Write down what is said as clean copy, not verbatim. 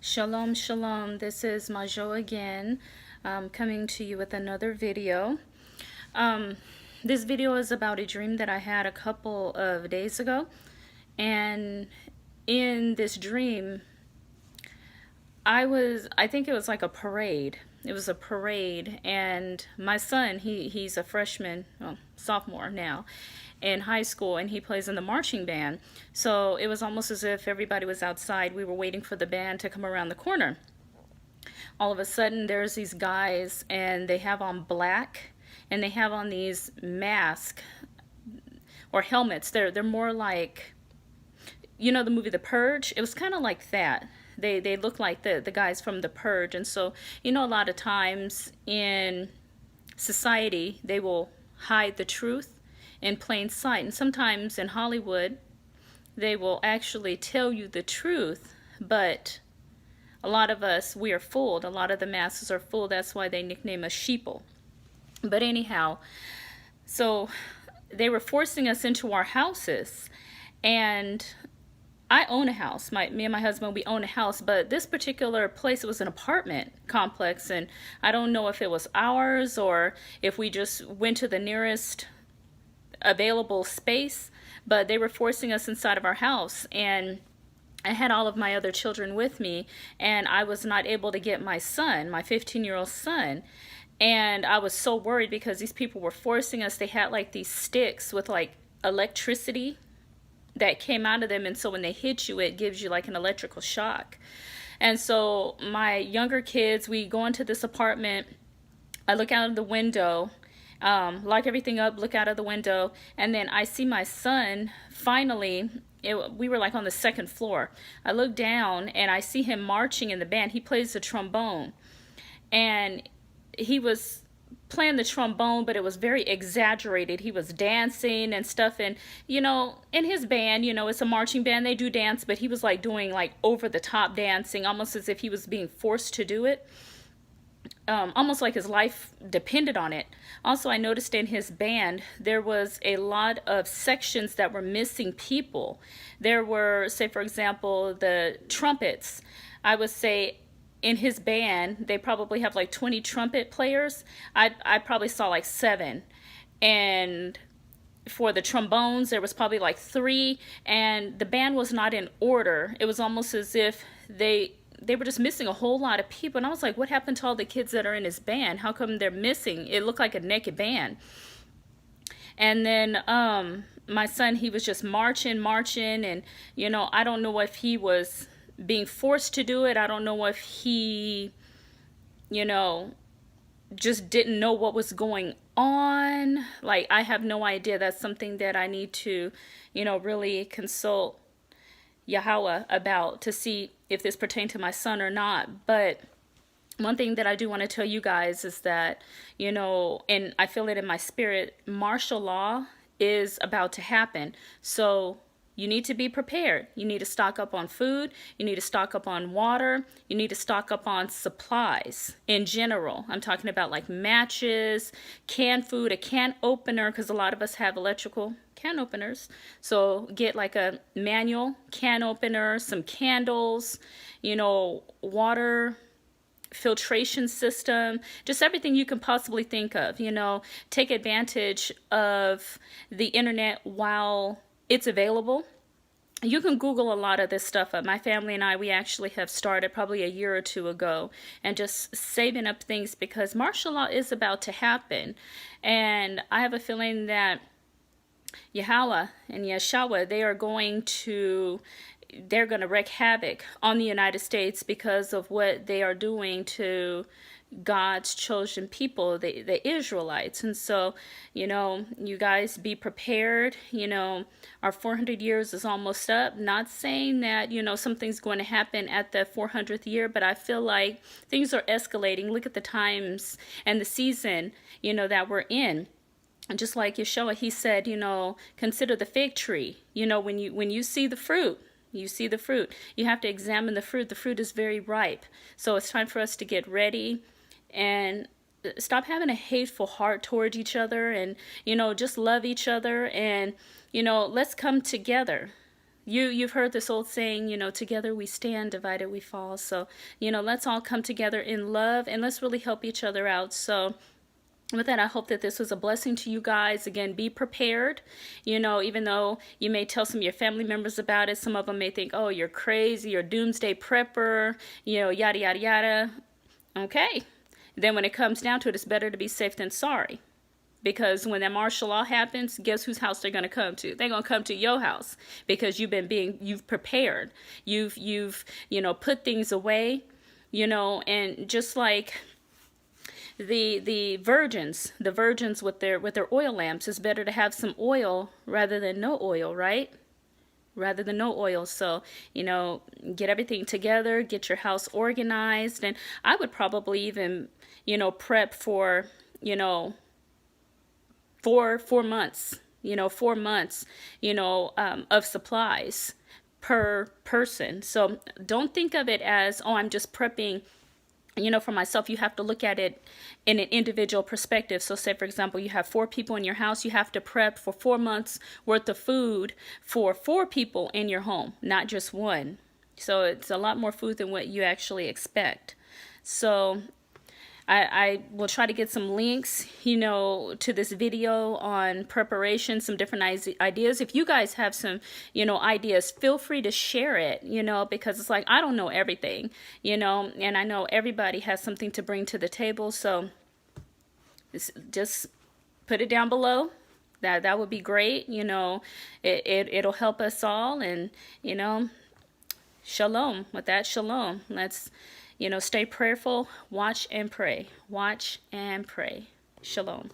Shalom, shalom. This is Majo again, coming to you with another video. Um, this video is about a dream that I had a couple of days ago. And in this dream, I think it was like a parade. It was a parade, and my son, he's a freshman, well, sophomore now, in high school, and he plays in the marching band. So it was almost as if everybody was outside. We were waiting for the band to come around the corner. All of a sudden, there's these guys, and they have on black, and they have on these masks or helmets. They're more like, you know, the movie The Purge. It was kind of like that. They look like the guys from The Purge. And so, you know, a lot of times in society, they will hide the truth in plain sight. And sometimes in Hollywood, they will actually tell you the truth, but a lot of us, we are fooled. A lot of the masses are fooled. That's why they nickname us sheeple. But anyhow, so they were forcing us into our houses, and I own a house. Me and my husband, we own a house, but this particular place was an apartment complex, and I don't know if it was ours or if we just went to the nearest available space, but they were forcing us inside of our house, and I had all of my other children with me, and I was not able to get my son, my 15-year-old son. And I was so worried because these people were forcing us. They had like these sticks with like electricity that came out of them, and so when they hit you, it gives you like an electrical shock. And so my younger kids, we go into this apartment. I look out of the window, lock everything up, look out of the window, and then I see my son finally. We were like on the second floor. I look down and I see him marching in the band. He plays the trombone, and he was playing the trombone, but it was very exaggerated. He was dancing and stuff, and you know, in his band, you know, it's a marching band, they do dance, but he was like doing like over the top dancing, almost as if he was being forced to do it, almost like his life depended on it. Also, I noticed in his band there was a lot of sections that were missing people. There were, say for example, the trumpets. I would say in his band, they probably have like 20 trumpet players. I probably saw like 7. And for the trombones, there was probably like 3. And the band was not in order. It was almost as if they were just missing a whole lot of people. And I was like, what happened to all the kids that are in his band? How come they're missing? It looked like a naked band. And then my son, he was just marching. And, you know, I don't know if he was being forced to do it. I don't know if he, you know, just didn't know what was going on. Like, I have no idea. That's something that I need to, you know, really consult Yahweh about to see if this pertained to my son or not. But one thing that I do want to tell you guys is that, you know, and I feel it in my spirit, martial law is about to happen. So you need to be prepared. You need to stock up on food. You need to stock up on water. You need to stock up on supplies in general. I'm talking about like matches, canned food, a can opener, because a lot of us have electrical can openers. So get like a manual can opener, some candles, you know, water filtration system, just everything you can possibly think of. You know, take advantage of the internet while it's available. You can Google a lot of this stuff up. My family and I, we actually have started probably a year or 2 ago and just saving up things because martial law is about to happen. And I have a feeling that Yahweh and Yeshua, they're going to wreak havoc on the United States because of what they are doing to God's chosen people, the Israelites. And so, you know, you guys be prepared. You know, our 400 years is almost up. Not saying that, you know, something's going to happen at the 400th year, but I feel like things are escalating. Look at the times and the season, you know, that we're in. And just like Yeshua, he said, you know, consider the fig tree. You know, when you see the fruit, you see the fruit, you have to examine the fruit. The fruit is very ripe. So it's time for us to get ready and stop having a hateful heart toward each other, and, you know, just love each other, and, you know, let's come together. You've heard this old saying, together we stand, divided we fall. So, let's all come together in love and let's really help each other out. So, with that, I hope that this was a blessing to you guys. Again, be prepared. Even though you may tell some of your family members about it, some of them may think, oh, you're crazy, you're a doomsday prepper, yada, yada, yada. Okay. Then when it comes down to it, it's better to be safe than sorry. Because when that martial law happens, guess whose house they're going to come to? They're going to come to your house because you've prepared. You've put things away, and just like the virgins with their oil lamps, it's better to have some oil rather than no oil, right? Rather than no oil. So, get everything together, get your house organized. And I would probably even, prep for, 4 months, 4 months, of supplies per person. So don't think of it as, oh, I'm just prepping, for myself. You have to look at it in an individual perspective. So say, for example, you have 4 people in your house, you have to prep for 4 months worth of food for 4 people in your home, not just one. So it's a lot more food than what you actually expect. So I will try to get some links, to this video on preparation, some different ideas. If you guys have some, ideas, feel free to share it, because it's like, I don't know everything, and I know everybody has something to bring to the table. So just put it down below. That would be great. It'll help us all. And, shalom. With that, shalom. Let's, stay prayerful, watch and pray. Watch and pray. Shalom.